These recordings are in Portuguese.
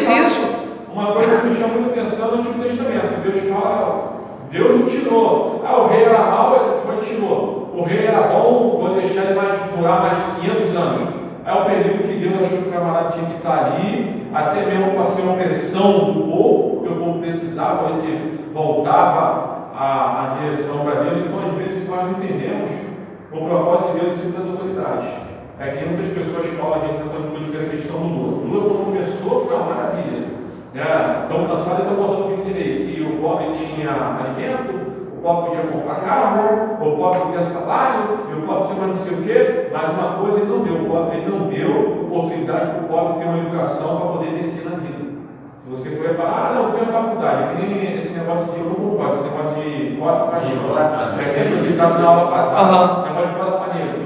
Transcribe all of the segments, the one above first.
isso. Uma coisa que me chama muita atenção no Antigo Testamento, Deus fala, Deus não tirou. O rei era mau, ele foi e tirou. O rei era bom, vou deixar ele durar mais 500 anos. É o período que Deus achou que o camarada tinha que estar ali, até mesmo para ser uma pressão do povo, porque o povo precisava, ver se voltava a direção para Deus. Então, às vezes, nós não entendemos o propósito de Deus em cima das autoridades. É que muitas pessoas falam, a gente está falando de política, a questão do Lula. Lula, quando começou, foi uma maravilha. Estão cansados e estão botando o que que o pobre tinha alimento, o pobre podia comprar carro, o pobre podia salário, e o pobre tinha não sei o quê, mas uma coisa ele não deu. O pobre ele não deu oportunidade para o pobre ter uma educação para poder vencer na vida. Se você for reparar, não tem faculdade, tem esse negócio de eu não concordo, esse negócio de cota para negros. É sempre citado na aula passada, negócio de cota para negros.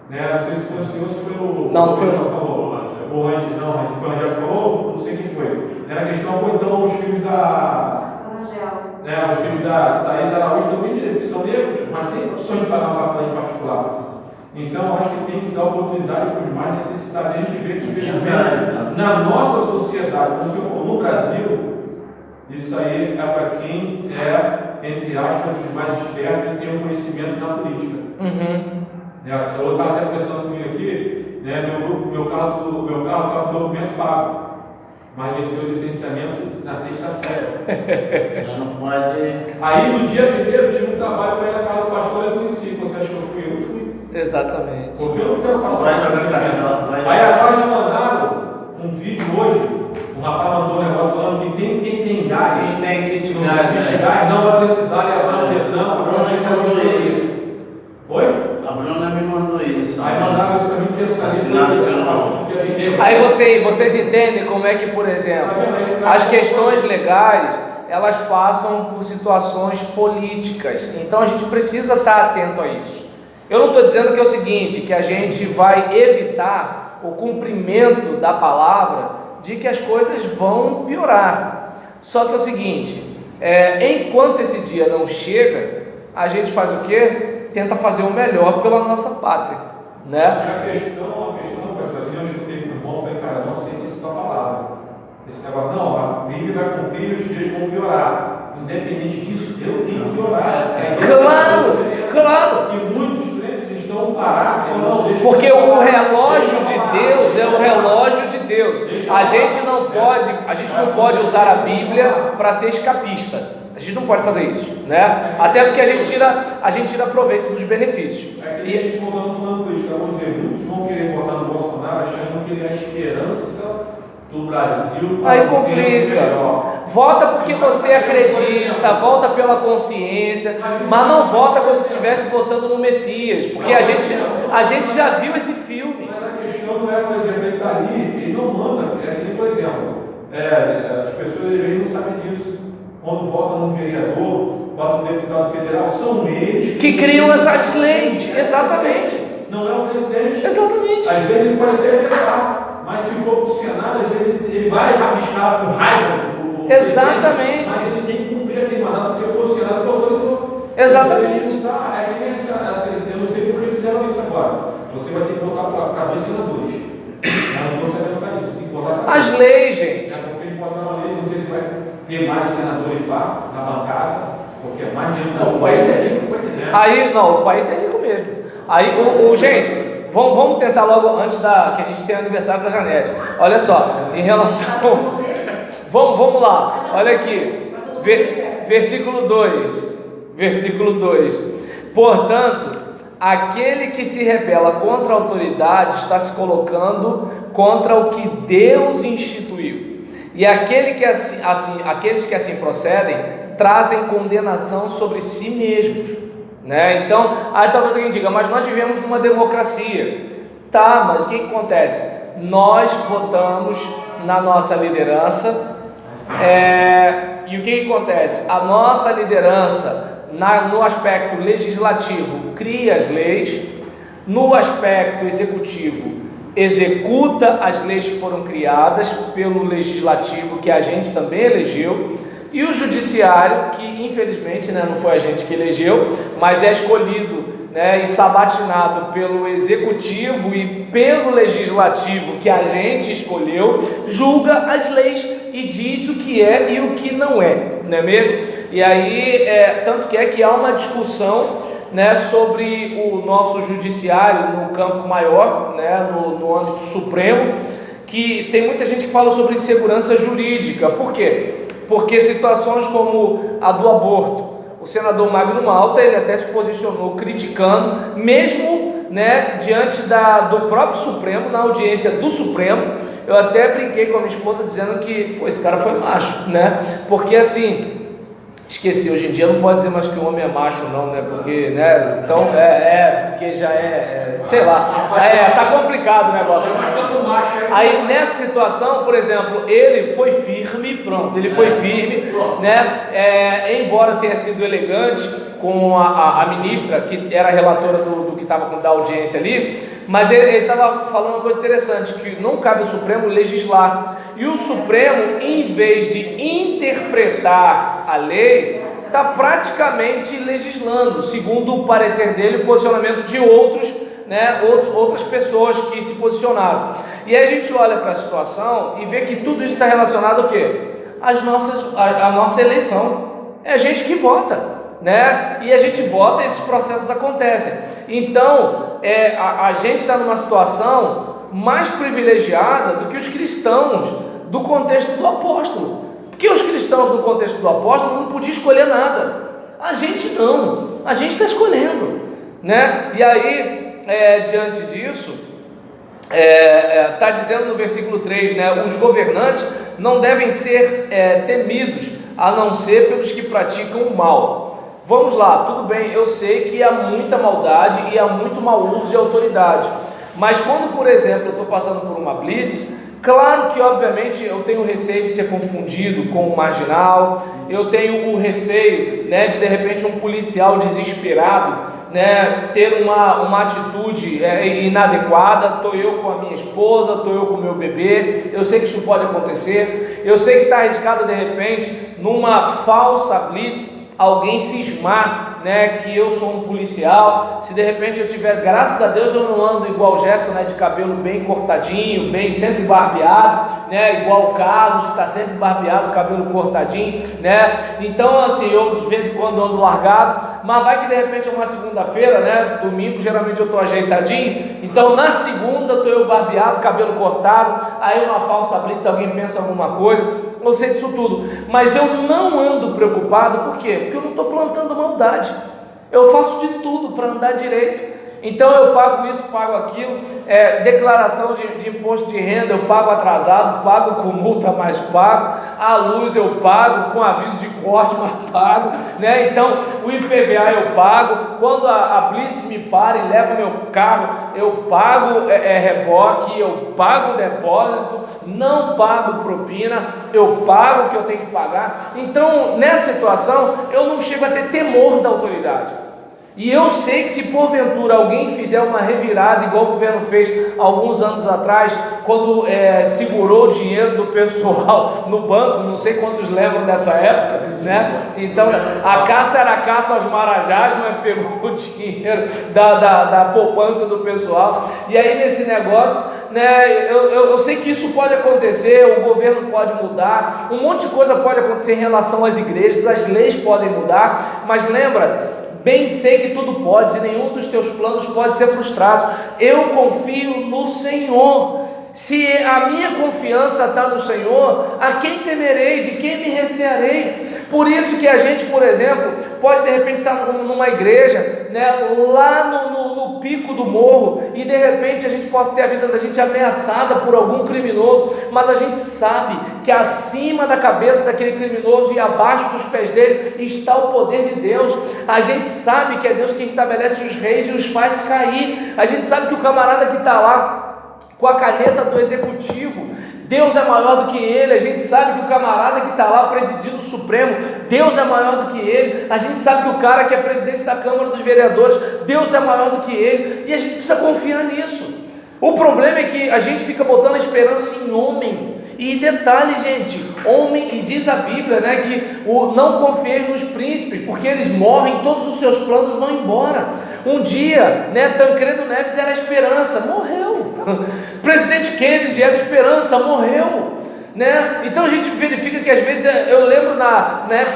Não sei se foi o senhor, se foi o. Não, foi o falou. O Rangel, não, foi o Rangel que falou, não sei quem foi. Era a questão, ou então os filhos da. Os filhos da Thaís Araújo também que são negros, mas tem condições de pagar uma faculdade particular. Então, acho que tem que dar oportunidade para os mais necessitados. A gente vê que, infelizmente, na nossa sociedade, como se for no Brasil, isso aí é para quem é, entre aspas, os mais espertos e tem um conhecimento na política. Eu estava até pensando comigo aqui. Meu carro estava com documento pago, mas venceu o licenciamento na sexta-feira. Já não pode. Aí no dia primeiro tinha um trabalho para ir na casa do pastor e eu conheci. Você acha que eu fui? Eu não fui. Exatamente. Porque eu não quero passar Vai na aplicação. Aí agora já mandaram um vídeo hoje. Um rapaz mandou um negócio falando que quem tem gás, Tem kit não gás, tem kit né? gás, não vai precisar levar no Detran para fazer isso. Oi? A Bruna me mandou isso. Aí mandaram isso para mim, que eu sabia. Assinado pelo Aí vocês entendem como é que, por exemplo, as questões legais, elas passam por situações políticas. Então a gente precisa estar atento a isso. Eu não estou dizendo que é o seguinte, que a gente vai evitar o cumprimento da palavra de que as coisas vão piorar. Só que é o seguinte, enquanto esse dia não chega, a gente faz o quê? Tenta fazer o melhor pela nossa pátria, né? A questão, eu escutei com o irmão, falei, cara, não aceita isso da palavra. Esse negócio, não, a Bíblia vai cumprir e os dias vão piorar. Independente disso, eu tenho que orar. Claro. E muitos crentes estão parados, não, deixa porque o relógio de Deus é o relógio de Deus. A gente não pode usar a Bíblia para ser escapista. A gente não pode fazer isso, né? Até porque a gente tira proveito dos benefícios. É que a gente falando política, vamos dizer, muitos vão querer votar no Bolsonaro achando que ele é a esperança do Brasil. Aí complica. Vota porque você acredita, vota pela consciência, mas não vota como se estivesse votando no Messias, porque a gente já viu esse filme. Mas a questão não é, por exemplo, ele está ali, ele não manda, por exemplo, as pessoas não sabem disso. Quando vota num vereador, vota num deputado federal, são eles que criam essas leis. Exatamente. Não é o presidente. Exatamente. Às vezes ele pode até vetar, mas se for para o Senado, às vezes ele vai rabiscar com raiva. Exatamente. Mas ele tem que cumprir aquele mandato, porque foi o Senado que autorizou. Exatamente. É que nem eu não sei por que fizeram isso agora. Você vai ter que votar para cabeça senadores. Eu não vou saber votar nisso. Você tem que votar para as leis, gente. Porque ele botar uma lei, não sei se vai ter mais senadores lá na bancada, porque é mais dinheiro. Não, o país é rico, Aí, não, o país é rico mesmo. Aí, gente, vamos tentar logo antes que a gente tenha o aniversário da Janete. Olha só, em relação. Vamos lá, olha aqui. Versículo 2. Portanto, aquele que se rebela contra a autoridade está se colocando contra o que Deus instituiu. E aqueles que assim procedem trazem condenação sobre si mesmos, né? Então, aí talvez alguém diga, mas nós vivemos numa democracia. Tá, mas o que acontece? Nós votamos na nossa liderança, e o que acontece? A nossa liderança, no aspecto legislativo, cria as leis, no aspecto executivo, executa as leis que foram criadas pelo legislativo, que a gente também elegeu, e o judiciário, que infelizmente não foi a gente que elegeu, mas é escolhido né, e sabatinado pelo executivo e pelo legislativo que a gente escolheu, julga as leis e diz o que é e o que não é mesmo? E aí, tanto que é que há uma discussão, né, sobre o nosso judiciário no campo maior, né, no âmbito supremo, que tem muita gente que fala sobre insegurança jurídica. Por quê? Porque situações como a do aborto, o senador Magno Malta, ele até se posicionou criticando, mesmo, né, diante do próprio Supremo, na audiência do Supremo. Eu até brinquei com a minha esposa dizendo que, esse cara foi macho, né, porque assim, esqueci, hoje em dia não pode dizer mais que o homem é macho não, né, porque, né, então, porque já sei lá, tá complicado o negócio. Aí nessa situação, por exemplo, ele foi firme, né, embora tenha sido elegante com a ministra, que era relatora do que estava da audiência ali, mas ele estava falando uma coisa interessante, que não cabe ao Supremo legislar, e o Supremo, em vez de interpretar a lei, está praticamente legislando, segundo o parecer dele, o posicionamento de outras pessoas que se posicionaram. E aí a gente olha para a situação e vê que tudo isso está relacionado ao quê? A nossa eleição. É a gente que vota, né? E a gente vota e esses processos acontecem. Então, a gente está numa situação mais privilegiada do que os cristãos do contexto do apóstolo. Porque os cristãos do contexto do apóstolo não podiam escolher nada. A gente não. A gente está escolhendo, né? E aí, diante disso, está dizendo no versículo 3, né? Os governantes não devem ser temidos, a não ser pelos que praticam o mal. Vamos lá, tudo bem, eu sei que há muita maldade e há muito mau uso de autoridade, mas quando, por exemplo, eu estou passando por uma blitz, claro que, obviamente, eu tenho receio de ser confundido com um marginal, eu tenho o receio, né, de repente um policial desesperado, né, ter uma atitude inadequada. Estou eu com a minha esposa, estou eu com o meu bebê, eu sei que isso pode acontecer, eu sei que está arriscado de repente, numa falsa blitz, alguém cismar, né, que eu sou um policial. Se de repente eu tiver, graças a Deus eu não ando igual o Jefferson, né, de cabelo bem cortadinho, bem sempre barbeado, né, igual o Carlos, que está sempre barbeado, cabelo cortadinho, né, então assim, eu de vez em quando ando largado, mas vai que de repente é uma segunda-feira, né, domingo geralmente eu estou ajeitadinho, então na segunda estou eu barbeado, cabelo cortado, aí uma falsa blitz, alguém pensa alguma coisa. Eu sei disso tudo, mas eu não ando preocupado. Por quê? Porque eu não estou plantando maldade, eu faço de tudo para andar direito. Então eu pago isso, pago aquilo, declaração de imposto de renda eu pago atrasado, pago com multa, mas pago, a luz eu pago, com aviso de corte, mas pago, né? Então o IPVA eu pago, quando a Blitz me para e leva meu carro, eu pago reboque, eu pago depósito, não pago propina, eu pago o que eu tenho que pagar. Então nessa situação eu não chego a ter temor da autoridade. E eu sei que se porventura alguém fizer uma revirada, igual o governo fez alguns anos atrás, quando segurou o dinheiro do pessoal no banco, não sei quantos lembram dessa época, né? Então a caça era a caça aos marajás, mas pegou o dinheiro da poupança do pessoal. E aí nesse negócio, né, eu sei que isso pode acontecer, o governo pode mudar, um monte de coisa pode acontecer em relação às igrejas, as leis podem mudar, mas lembra, bem sei que tudo pode, e nenhum dos teus planos pode ser frustrado. Eu confio no Senhor. Se a minha confiança está no Senhor, a quem temerei, de quem me recearei? Por isso que a gente, por exemplo, pode de repente estar numa igreja, né, lá no pico do morro, e de repente a gente possa ter a vida da gente ameaçada por algum criminoso, mas a gente sabe que acima da cabeça daquele criminoso e abaixo dos pés dele está o poder de Deus. A gente sabe que é Deus quem estabelece os reis e os faz cair. A gente sabe que o camarada que está lá com a caneta do executivo, Deus é maior do que ele. A gente sabe que o camarada que está lá presidindo o Supremo, Deus é maior do que ele. A gente sabe que o cara que é presidente da Câmara dos Vereadores, Deus é maior do que ele, e a gente precisa confiar nisso. O problema é que a gente fica botando a esperança em homem. E detalhe, gente, homem, e diz a Bíblia, né, que não confieis nos príncipes, porque eles morrem, todos os seus planos vão embora. Um dia, né, Tancredo Neves era esperança, morreu. Presidente Kennedy era esperança, morreu. Né? Então a gente verifica que às vezes, eu lembro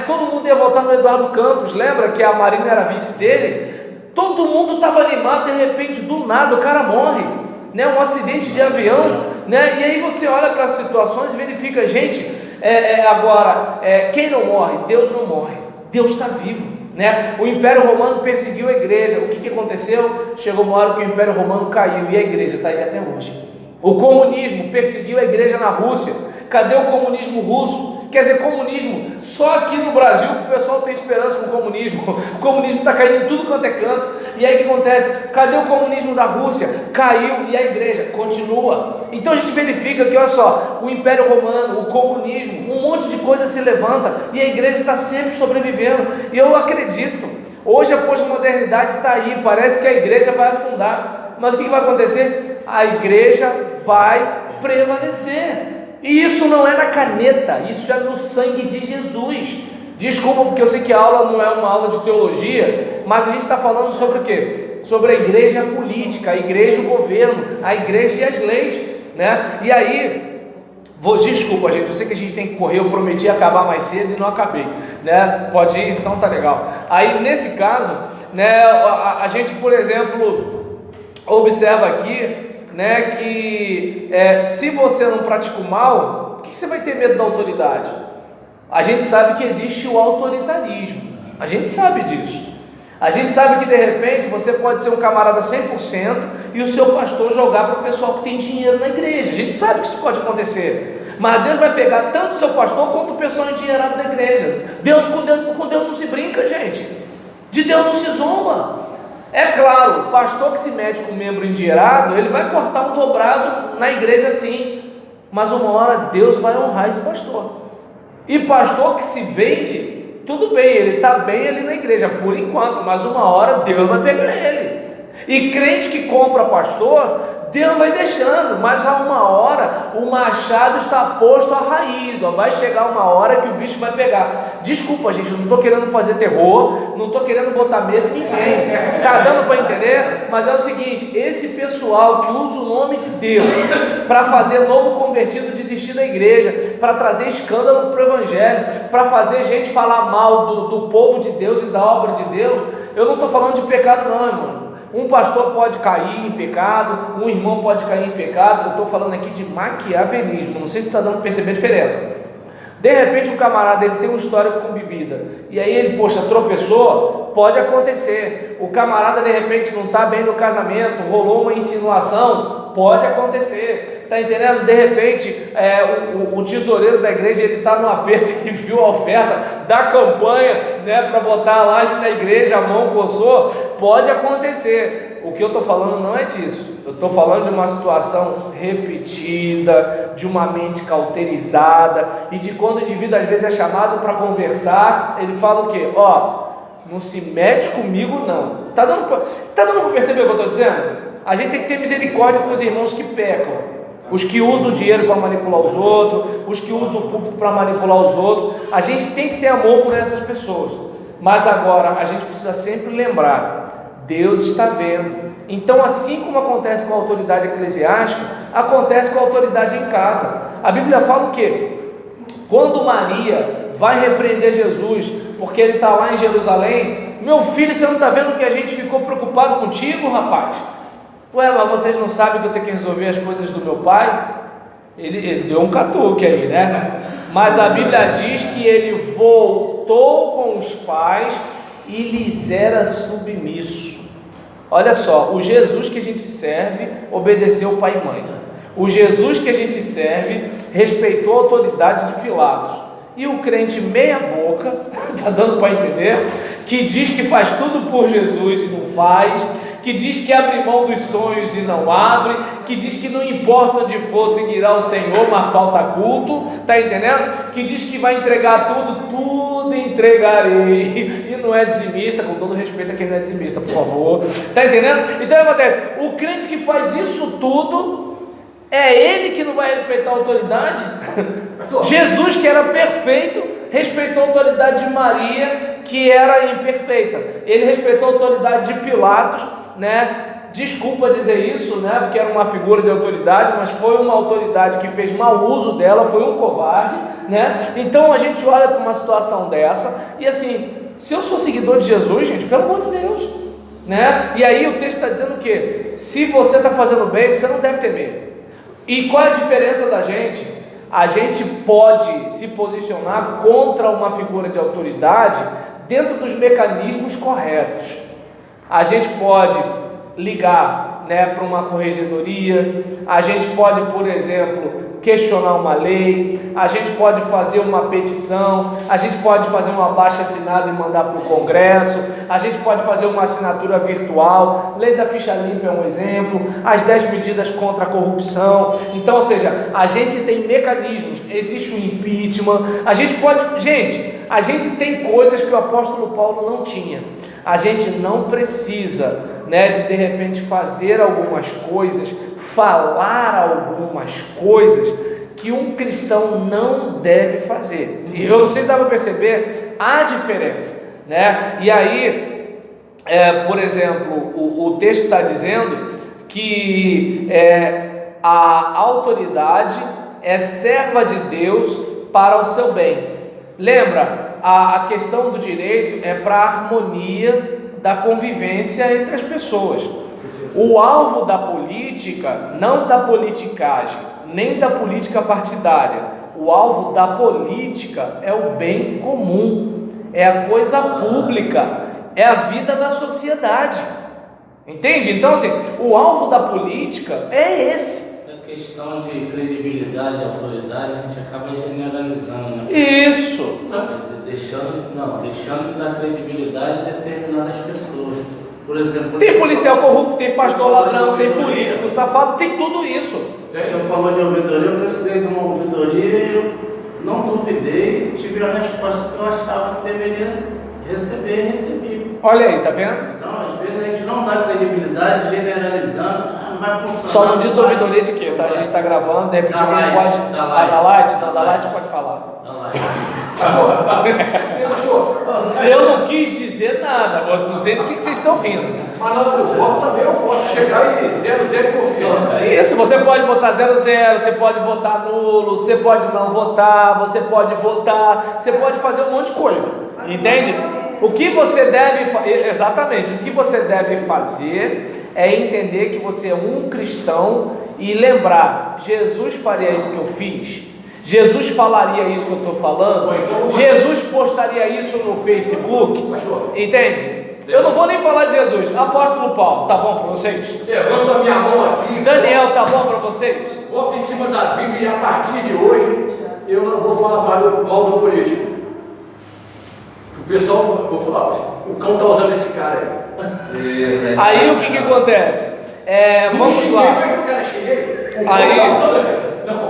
todo mundo ia votar no Eduardo Campos, lembra que a Marina era vice dele? Todo mundo estava animado, de repente, do nada, o cara morre, né? Um acidente de avião, né? E aí você olha para as situações e verifica, gente, quem não morre? Deus não morre, Deus está vivo, né? O Império Romano perseguiu a igreja. O que aconteceu? Chegou uma hora que o Império Romano caiu e a igreja está aí até hoje. O comunismo perseguiu a igreja na Rússia. Cadê o comunismo russo? Quer dizer, comunismo, só aqui no Brasil que o pessoal tem esperança com o comunismo. O comunismo está caindo em tudo quanto é canto. E aí o que acontece? Cadê o comunismo da Rússia? Caiu, e a igreja continua. Então a gente verifica que, olha só, o Império Romano, o comunismo, um monte de coisa se levanta, e a igreja está sempre sobrevivendo. E eu acredito, hoje a pós-modernidade está aí, parece que a igreja vai afundar. Mas o que vai acontecer? A igreja vai prevalecer. E isso não é na caneta, isso é no sangue de Jesus. Desculpa, porque eu sei que a aula não é uma aula de teologia, mas a gente está falando sobre o quê? Sobre a igreja política, a igreja e o governo, a igreja e as leis, né? E aí, desculpa, gente, eu sei que a gente tem que correr, eu prometi acabar mais cedo e não acabei, né? Pode ir, então tá legal. Aí nesse caso, né, a gente, por exemplo, observa aqui, né, que se você não pratica o mal, por que você vai ter medo da autoridade? A gente sabe que existe o autoritarismo, a gente sabe disso. A gente sabe que de repente você pode ser um camarada 100% e o seu pastor jogar para o pessoal que tem dinheiro na igreja. A gente sabe que isso pode acontecer, mas Deus vai pegar tanto o seu pastor quanto o pessoal endinheirado da igreja. Com Deus não se brinca, gente. De Deus não se zomba. É claro, o pastor que se mete com um membro endinheirado, ele vai cortar um dobrado na igreja sim, mas uma hora Deus vai honrar esse pastor. E pastor que se vende, tudo bem, ele está bem ali na igreja, por enquanto, mas uma hora Deus vai pegar ele. E crente que compra pastor, Deus vai deixando, mas a uma hora o machado está posto à raiz, vai chegar uma hora que o bicho vai pegar. Desculpa, gente, eu não estou querendo fazer terror, não estou querendo botar medo em ninguém, está dando para entender? Mas é o seguinte, esse pessoal que usa o nome de Deus para fazer novo convertido desistir da igreja, para trazer escândalo para o evangelho, para fazer gente falar mal do povo de Deus e da obra de Deus, eu não estou falando de pecado não, irmão. Um pastor pode cair em pecado, um irmão pode cair em pecado. Eu estou falando aqui de maquiavelismo. Não sei se está dando para perceber a diferença. De repente o camarada ele tem um histórico com bebida, e aí ele, tropeçou, pode acontecer. O camarada de repente não está bem no casamento, rolou uma insinuação, pode acontecer. Está entendendo? De repente o tesoureiro da igreja ele está no aperto e viu a oferta da campanha, né, para botar a laje na igreja, a mão coçou, pode acontecer. O que eu estou falando não é disso. Eu estou falando de uma situação repetida, de uma mente cauterizada, e de quando o indivíduo às vezes é chamado para conversar, ele fala o quê? Não se mete comigo não. Está dando para perceber o que eu estou dizendo? A gente tem que ter misericórdia com os irmãos que pecam, os que usam o dinheiro para manipular os outros, os que usam o público para manipular os outros. A gente tem que ter amor por essas pessoas, mas agora a gente precisa sempre lembrar, Deus está vendo. Então, assim como acontece com a autoridade eclesiástica, acontece com a autoridade em casa. A Bíblia fala o quê? Quando Maria vai repreender Jesus, porque ele está lá em Jerusalém, meu filho, você não está vendo que a gente ficou preocupado contigo, rapaz? Ué, mas vocês não sabem que eu tenho que resolver as coisas do meu pai? Ele deu um catuque aí, né? Mas a Bíblia diz que ele voltou com os pais e lhes era submisso. Olha só, o Jesus que a gente serve obedeceu pai e mãe. O Jesus que a gente serve respeitou a autoridade de Pilatos. E o crente meia boca, está dando para entender, que diz que faz tudo por Jesus e não faz, que diz que abre mão dos sonhos e não abre, que diz que não importa onde for, seguirá o Senhor, mas falta culto, está entendendo? Que diz que vai entregar tudo entregarei, e não é dizimista, com todo respeito a quem não é dizimista, por favor, está entendendo? Então acontece, o crente que faz isso tudo, é ele que não vai respeitar a autoridade? Jesus, que era perfeito, respeitou a autoridade de Maria, que era imperfeita. Ele respeitou a autoridade de Pilatos, né? Desculpa dizer isso, né? Porque era uma figura de autoridade, mas foi uma autoridade que fez mau uso dela, foi um covarde, né? Então a gente olha para uma situação dessa e assim, se eu sou seguidor de Jesus, gente, pelo amor de Deus, né? E aí o texto está dizendo o quê? Se você está fazendo bem, você não deve ter medo. E qual é a diferença da gente? A gente pode se posicionar contra uma figura de autoridade dentro dos mecanismos corretos. A gente pode ligar, né, para uma corregedoria, a gente pode, por exemplo, questionar uma lei, a gente pode fazer uma petição, a gente pode fazer um abaixo-assinado e mandar para o Congresso, a gente pode fazer uma assinatura virtual, lei da ficha limpa é um exemplo, as 10 medidas contra a corrupção. Então, ou seja, a gente tem mecanismos, existe o impeachment, a gente tem coisas que o apóstolo Paulo não tinha. A gente não precisa, né, de repente fazer algumas coisas, falar algumas coisas que um cristão não deve fazer. E eu não sei se dá para perceber a diferença, né? E aí, por exemplo, o texto está dizendo que a autoridade é serva de Deus para o seu bem. Lembra? A questão do direito é para a harmonia da convivência entre as pessoas. O alvo da política, não da politicagem, nem da política partidária, o alvo da política é o bem comum, é a coisa pública, é a vida da sociedade. Entende? Então, assim, o alvo da política é esse. Questão de credibilidade e autoridade, a gente acaba generalizando, né? Isso. Quer dizer, deixando de dar credibilidade a determinadas pessoas. Por exemplo, tem policial corrupto, tem pastor ladrão, tem político safado, tem tudo isso. O senhor falou de ouvidoria, eu precisei de uma ouvidoria e eu não duvidei, tive a resposta que eu achava que deveria receber e recebi. Olha aí, tá vendo? Então, às vezes a gente não dá credibilidade generalizando. Vai funcionar. Só não diz ouvidoria de quê, tá? A gente está gravando, de repente alguém pode. Da Light? Não, da Light pode falar. Da Light. Eu não quis dizer nada, mas não sei do que vocês estão rindo. Mas na hora do voto também eu posso chegar e 0-0 confiar. Isso, você pode botar 0-0, você pode votar nulo, você pode não votar, você pode votar, você pode fazer um monte de coisa. Entende? O que você deve exatamente, o que você deve fazer é entender que você é um cristão e lembrar, Jesus faria isso que eu fiz? Jesus falaria isso que eu estou falando? Jesus postaria isso no Facebook? Entende? Eu não vou nem falar de Jesus. Apóstolo Paulo, tá bom para vocês? Levanta a minha mão aqui. Daniel, tá bom para vocês? Bota em cima da Bíblia e a partir de hoje eu não vou falar mal do político. O pessoal, vou falar, o cão tá usando esse cara aí. Aí o que acontece? Vamos lá. Aí,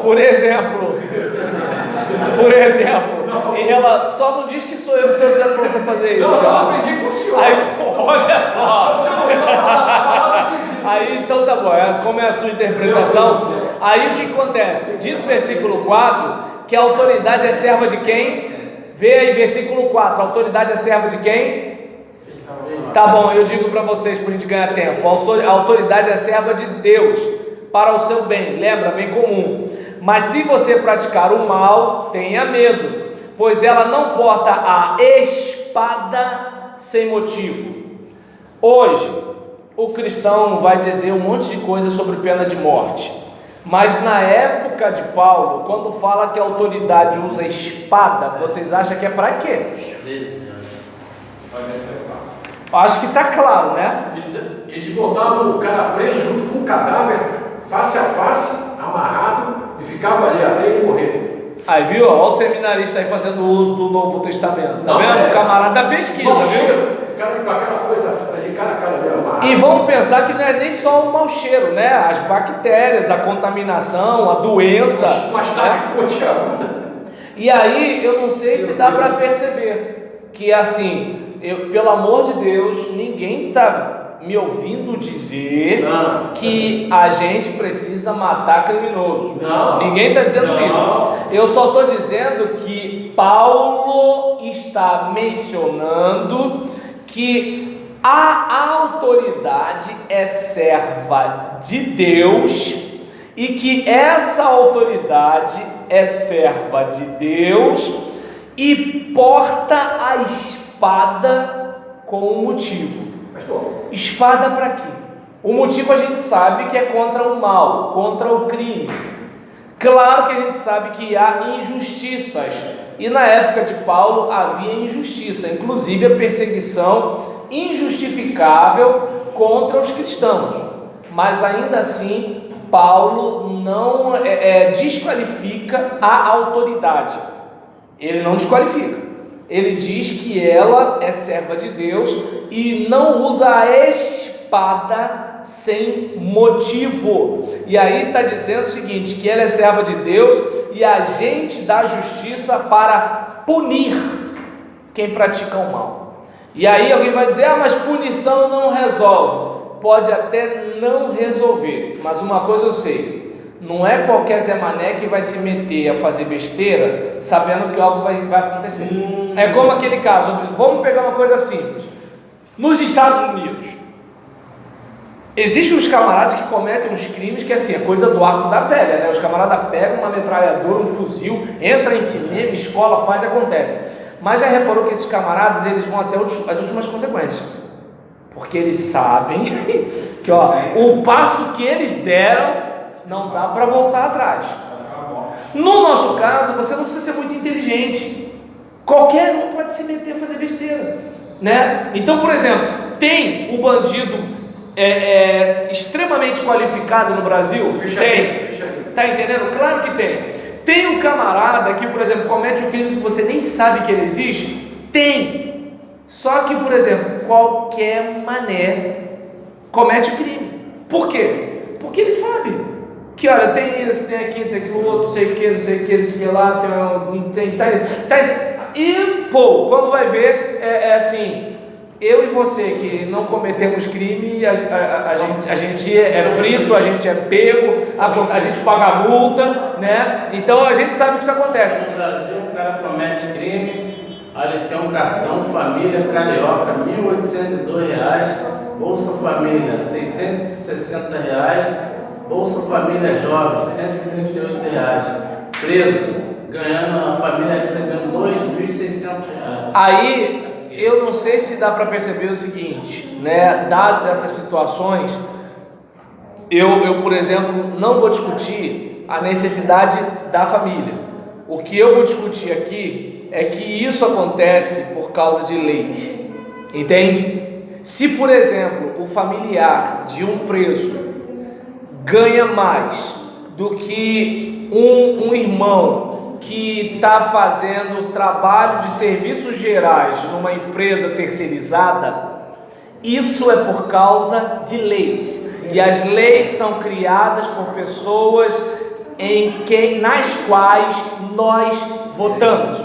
por exemplo, só não diz que sou eu que estou dizendo para você fazer isso. Não, eu aprendi com o senhor. Aí, olha só. Aí, então tá bom, como é a sua interpretação? Aí o que acontece? Diz o versículo 4 que a autoridade é serva de quem? Vê aí, versículo 4, a autoridade é serva de quem? Tá bom, eu digo para vocês, por a gente ganhar tempo, a autoridade é serva de Deus, para o seu bem, lembra, bem comum. Mas se você praticar o mal, tenha medo, pois ela não porta a espada sem motivo. Hoje, o cristão vai dizer um monte de coisa sobre pena de morte, mas na época de Paulo, quando fala que a autoridade usa espada, vocês acham que é para quê? Acho que está claro, né? Eles botavam o cara preso junto com o cadáver, face a face, amarrado, e ficava ali até ele morrer. Aí viu? Olha o seminarista aí fazendo uso do Novo Testamento. Tá vendo? O camarada da pesquisa, viu? O cara com aquela coisa ali, cara ali, amarrado. E vamos pensar que não é nem só o mau cheiro, né? As bactérias, a contaminação, a doença. Mas tá que pontiaguda. E aí, eu não sei se dá para perceber que assim, pelo amor de Deus, ninguém está me ouvindo dizer que a gente precisa matar criminoso. Não. Ninguém está dizendo isso. Eu só estou dizendo que Paulo está mencionando que a autoridade é serva de Deus e que essa autoridade é serva de Deus e porta a espada com um motivo. Espada para quê? O motivo a gente sabe que é contra o mal, contra o crime. Claro que a gente sabe que há injustiças, e na época de Paulo havia injustiça, inclusive a perseguição injustificável contra os cristãos. Mas ainda assim, Paulo não desqualifica a autoridade. Ele não desqualifica. Ele diz que ela é serva de Deus e não usa a espada sem motivo. E aí está dizendo o seguinte, que ela é serva de Deus e agente da justiça para punir quem pratica o mal. E aí alguém vai dizer, mas punição não resolve. Pode até não resolver, mas uma coisa eu sei, não é qualquer Zé Mané que vai se meter a fazer besteira sabendo que algo vai acontecer. É como aquele caso, vamos pegar uma coisa simples. Nos Estados Unidos, existem uns camaradas que cometem uns crimes que assim, é coisa do arco da velha, né? Os camaradas pegam uma metralhadora, um fuzil, entram em cinema, escola, faz e acontece. Mas já reparou que esses camaradas, eles vão até as últimas consequências? Porque eles sabem que o passo que eles deram não dá para voltar atrás. No nosso caso, você não precisa ser muito inteligente. Qualquer um pode se meter a fazer besteira, né? Então, por exemplo, tem o bandido extremamente qualificado no Brasil? Tem. Tá entendendo? Claro que tem. Tem o camarada que, por exemplo, comete um crime que você nem sabe que ele existe? Tem. Só que, por exemplo, qualquer mané comete o crime. Por quê? Porque ele sabe que, olha, tem isso, tem aquilo, tem aquilo outro, sei o que, não sei o que, não sei o que lá, e, quando vai ver, assim, eu e você que não cometemos crime, a gente é frito, a gente é pego, a gente paga a multa, né? Então a gente sabe que isso acontece. No Brasil, o cara comete crime, olha, tem um cartão família carioca, R$1.802, Bolsa Família, R$660, Bolsa Família Jovem, R$138, preso, ganhando, a família recebendo R$2.600. Aí, eu não sei se dá para perceber o seguinte, né? Dadas essas situações, eu, por exemplo, não vou discutir a necessidade da família. O que eu vou discutir aqui é que isso acontece por causa de leis, entende? Se, por exemplo, o familiar de um preso ganha mais do que um irmão que está fazendo trabalho de serviços gerais numa empresa terceirizada, isso é por causa de leis. E as leis são criadas por pessoas nas quais nós votamos,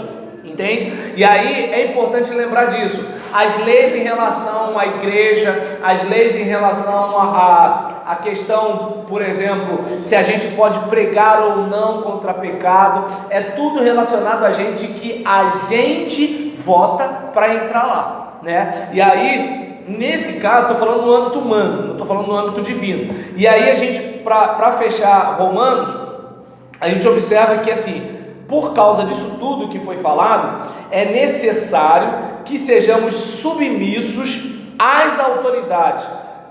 entende? E aí é importante lembrar disso. As leis em relação à igreja, as leis em relação à questão, por exemplo, se a gente pode pregar ou não contra pecado, é tudo relacionado a gente que a gente vota para entrar lá, né? E aí, nesse caso, estou falando no âmbito humano, não estou falando no âmbito divino. E aí a gente, para fechar Romanos, a gente observa que assim, por causa disso tudo que foi falado, é necessário que sejamos submissos às autoridades,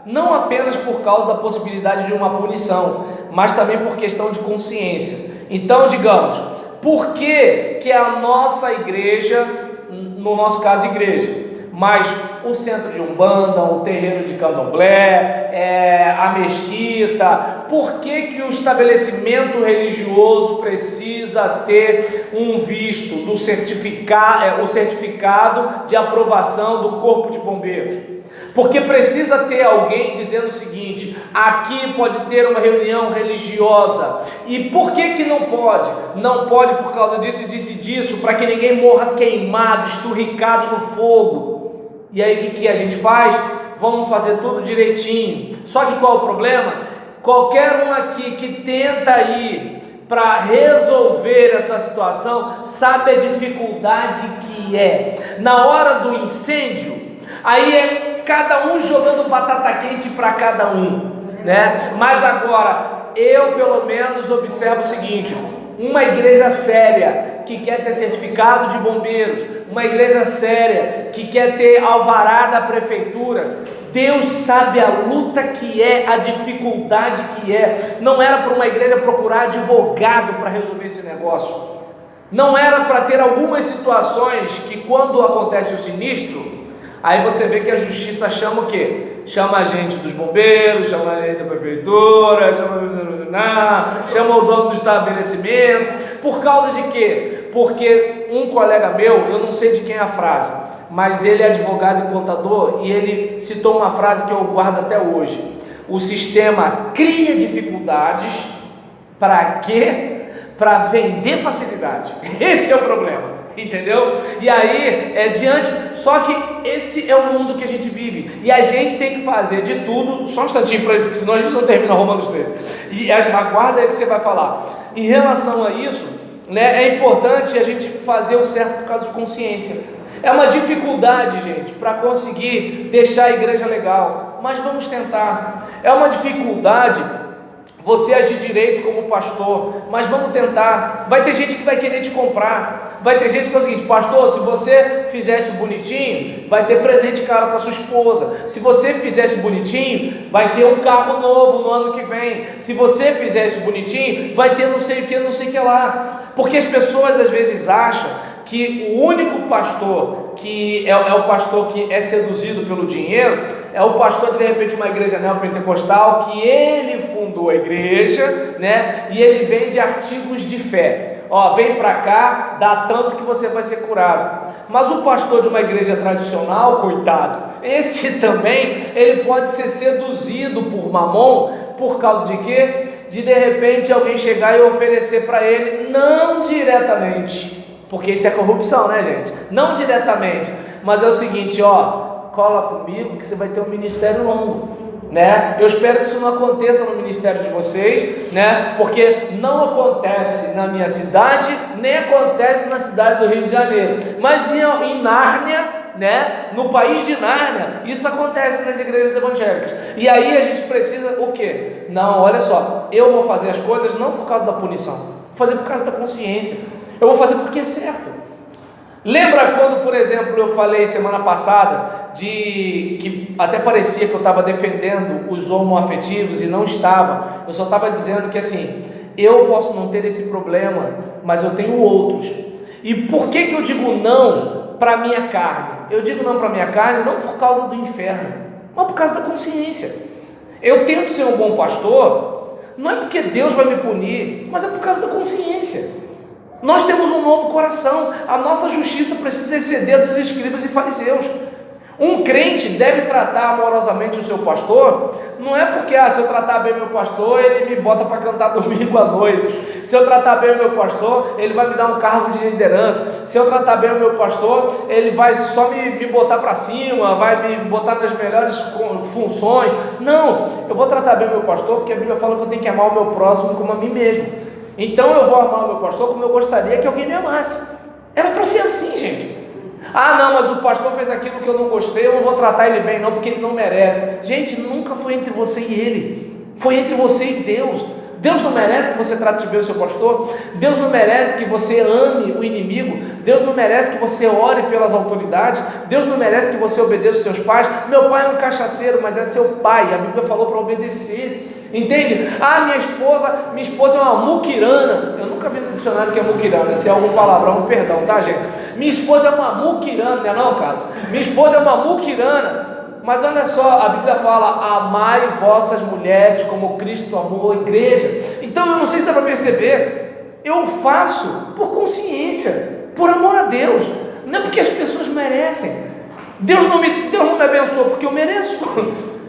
não apenas por causa da possibilidade de uma punição, mas também por questão de consciência. Então, digamos, por que a nossa igreja, no nosso caso igreja, mas o centro de Umbanda, o terreiro de Candomblé, a mesquita, por que o estabelecimento religioso precisa ter um visto, o certificado de aprovação do Corpo de Bombeiros? Porque precisa ter alguém dizendo o seguinte: aqui pode ter uma reunião religiosa. E por que não pode? Não pode por causa disso, disso, para que ninguém morra queimado, esturricado no fogo. E aí o que a gente faz? vamos fazer tudo direitinho. Só que qual é o problema? Qualquer um aqui que tenta ir para resolver essa situação sabe a dificuldade que é. Na hora do incêndio, aí é cada um jogando batata quente para cada um, né? Mas agora, eu pelo menos observo o seguinte: uma igreja séria que quer ter certificado de bombeiros, uma igreja séria que quer ter alvará da prefeitura, Deus sabe a luta que é, a dificuldade que é. Não era para uma igreja procurar advogado para resolver esse negócio, não era para ter algumas situações que quando acontece o sinistro, aí você vê que a justiça chama o quê? Chama a gente dos bombeiros, chama a gente da prefeitura, chama o dono do estabelecimento. Por causa de quê? Porque um colega meu, eu não sei de quem é a frase, mas ele é advogado e contador, e ele citou uma frase que eu guardo até hoje: o sistema cria dificuldades para quê? Para vender facilidade. Esse é o problema. Entendeu? E aí, só que esse é o mundo que a gente vive, e a gente tem que fazer de tudo. Só um instantinho, porque senão a gente não termina Romanos 13. E aguarda aí que você vai falar. Em relação a isso, né, é importante a gente fazer o certo por causa de consciência. É uma dificuldade, gente, para conseguir deixar a igreja legal, mas vamos tentar. É uma dificuldade você agir direito como pastor, mas vamos tentar. Vai ter gente que vai querer te comprar, vai ter gente que é o seguinte: pastor, se você fizesse bonitinho, vai ter presente caro para sua esposa. Se você fizesse bonitinho, vai ter um carro novo no ano que vem. Se você fizesse bonitinho, vai ter não sei o que, não sei o que lá. Porque as pessoas às vezes acham que o único pastor que é o pastor que é seduzido pelo dinheiro é o pastor de repente uma igreja neopentecostal, que ele fundou a igreja, né? E ele vende artigos de fé. Ó, vem para cá, dá tanto que você vai ser curado. Mas o pastor de uma igreja tradicional, coitado, esse também, ele pode ser seduzido por mamon, por causa de quê? De repente alguém chegar e oferecer para ele, não diretamente, porque isso é corrupção, né, gente? Não diretamente, mas é o seguinte: ó, cola comigo que você vai ter um ministério longo, né? Eu espero que isso não aconteça no ministério de vocês, né? Porque não acontece na minha cidade, nem acontece na cidade do Rio de Janeiro, mas em Nárnia, né? No país de Nárnia, isso acontece nas igrejas evangélicas. E aí a gente precisa o quê? Não, olha só, eu vou fazer as coisas não por causa da punição, vou fazer por causa da consciência. Eu vou fazer porque é certo. Lembra quando, por exemplo, eu falei semana passada que até parecia que eu estava defendendo os homoafetivos e não estava. Eu só estava dizendo que assim, eu posso não ter esse problema, mas eu tenho outros. E por que eu digo não para a minha carne? Eu digo não para a minha carne não por causa do inferno, mas por causa da consciência. Eu tento ser um bom pastor, não é porque Deus vai me punir, mas é por causa da consciência. Nós temos um novo coração, a nossa justiça precisa exceder dos escribas e fariseus. Um crente deve tratar amorosamente o seu pastor, não é porque se eu tratar bem meu pastor, ele me bota para cantar domingo à noite. Se eu tratar bem o meu pastor, ele vai me dar um cargo de liderança. Se eu tratar bem o meu pastor, ele vai só me botar para cima, vai me botar nas melhores funções. Não, eu vou tratar bem o meu pastor porque a Bíblia fala que eu tenho que amar o meu próximo como a mim mesmo. Então eu vou amar o meu pastor como eu gostaria que alguém me amasse. Era para ser assim, gente. Não, mas o pastor fez aquilo que eu não gostei, eu não vou tratar ele bem não, porque ele não merece. Gente, nunca foi entre você e ele, foi entre você e Deus. Deus não merece que você trate bem o seu pastor, Deus não merece que você ame o inimigo, Deus não merece que você ore pelas autoridades, Deus não merece que você obedeça os seus pais. Meu pai é um cachaceiro, mas é seu pai, a Bíblia falou para obedecer, entende? Minha esposa é uma muquirana. Eu nunca vi no dicionário que é muquirana, se é algum palavrão, perdão, tá, gente? Minha esposa é uma muquirana, não é não, cara? Minha esposa é uma muquirana. Mas olha só, a Bíblia fala: amai vossas mulheres como Cristo amou a igreja. Então eu não sei se dá para perceber, eu faço por consciência, por amor a Deus, não é porque as pessoas merecem. Deus não me abençoou porque eu mereço.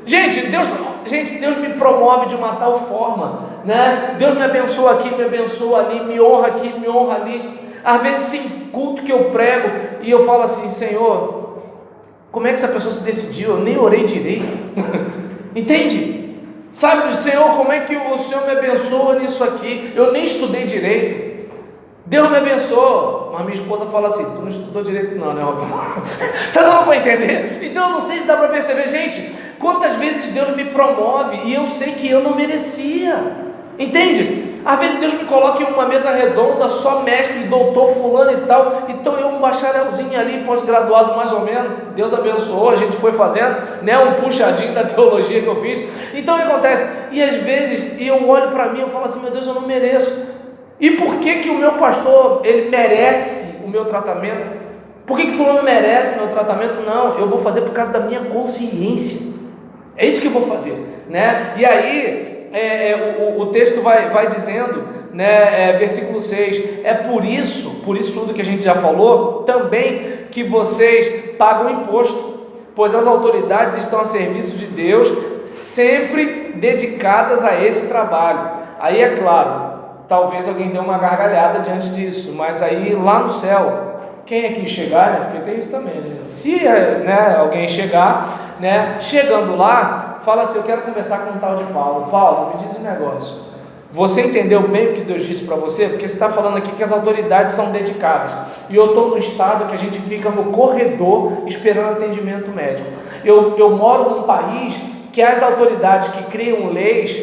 Gente, Deus me promove de uma tal forma, né? Deus me abençoa aqui, me abençoa ali, me honra aqui, me honra ali. Às vezes tem culto que eu prego e eu falo assim: Senhor, Como é que essa pessoa se decidiu? Eu nem orei direito. Entende? Sabe, Senhor, como é que o Senhor me abençoa nisso aqui? Eu nem estudei direito. Deus me abençoou. Mas minha esposa fala assim: tu não estudou direito não, né, Robin? Tá dando para entender? Então eu não sei se dá para perceber. Gente, quantas vezes Deus me promove e eu sei que eu não merecia. Entende? Às vezes Deus me coloca em uma mesa redonda, só mestre, doutor, fulano e tal. Então eu, um bacharelzinho ali, pós-graduado mais ou menos, Deus abençoou, a gente foi fazendo, né, um puxadinho da teologia que eu fiz. Então o que acontece? E às vezes eu olho para mim e falo assim: meu Deus, eu não mereço. E por que o meu pastor, ele merece o meu tratamento? Por que fulano merece o meu tratamento? Não, eu vou fazer por causa da minha consciência. É isso que eu vou fazer, né? E aí o texto vai dizendo, né, versículo 6, é por isso tudo que a gente já falou, também que vocês pagam imposto, pois as autoridades estão a serviço de Deus, sempre dedicadas a esse trabalho. Aí é claro, talvez alguém dê uma gargalhada diante disso, mas aí lá no céu, quem aqui chegar, né, porque tem isso também, né? Se alguém chegar, né, chegando lá, fala assim: eu quero conversar com um tal de Paulo. Paulo, me diz um negócio. Você entendeu bem o que Deus disse para você? Porque você está falando aqui que as autoridades são dedicadas. E eu estou no estado que a gente fica no corredor esperando atendimento médico. Eu moro num país que as autoridades que criam leis,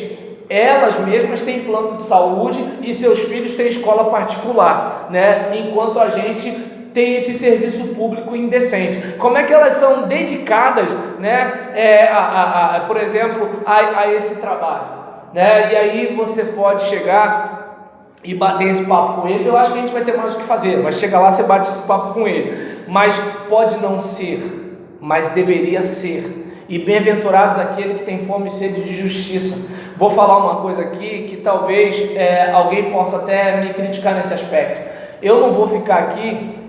elas mesmas têm plano de saúde e seus filhos têm escola particular, né? Enquanto a gente tem esse serviço público indecente. Como é que elas são dedicadas, né, por exemplo, a esse trabalho, né? E aí você pode chegar e bater esse papo com ele. Eu acho que a gente vai ter mais o que fazer, mas chega lá, você bate esse papo com ele. Mas pode não ser, mas deveria ser. E bem-aventurados aquele que tem fome e sede de justiça. Vou falar uma coisa aqui que talvez alguém possa até me criticar nesse aspecto. Eu não vou ficar aqui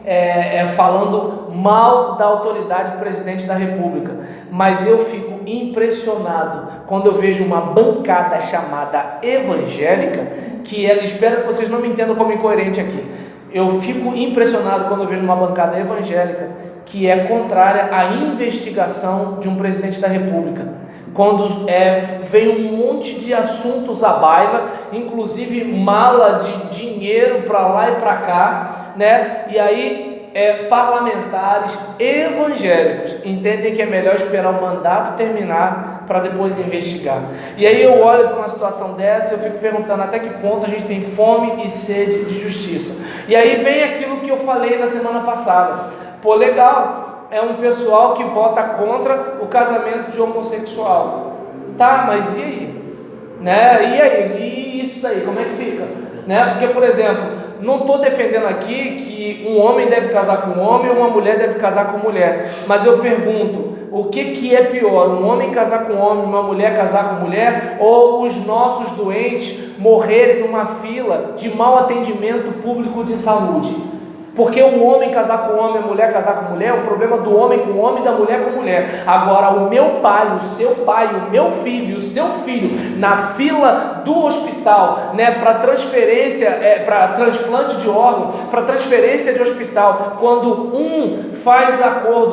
falando mal da autoridade presidente da República, mas eu fico impressionado quando eu vejo uma bancada chamada evangélica, que ela, espero que vocês não me entendam como incoerente aqui, eu fico impressionado quando eu vejo uma bancada evangélica que é contrária à investigação de um presidente da República. Quando vem um monte de assuntos à baila, inclusive mala de dinheiro para lá e para cá, né? E aí parlamentares evangélicos entendem que é melhor esperar o mandato terminar para depois investigar. E aí eu olho para uma situação dessa e eu fico perguntando até que ponto a gente tem fome e sede de justiça. E aí vem aquilo que eu falei na semana passada. Pô, legal. É um pessoal que vota contra o casamento de homossexual. Tá, mas e aí? Né? E aí? E isso daí, como é que fica? Né? Porque, por exemplo, não estou defendendo aqui que um homem deve casar com um homem ou uma mulher deve casar com mulher. Mas eu pergunto, o que é pior? Um homem casar com homem, uma mulher casar com mulher? Ou os nossos doentes morrerem numa fila de mau atendimento público de saúde? Porque o homem casar com homem, a mulher casar com mulher, é um problema do homem com homem e da mulher com mulher. Agora, o meu pai, o seu pai, o meu filho, o seu filho, na fila do hospital, né, para transferência, para transplante de órgão, para transferência de hospital, quando um faz acordo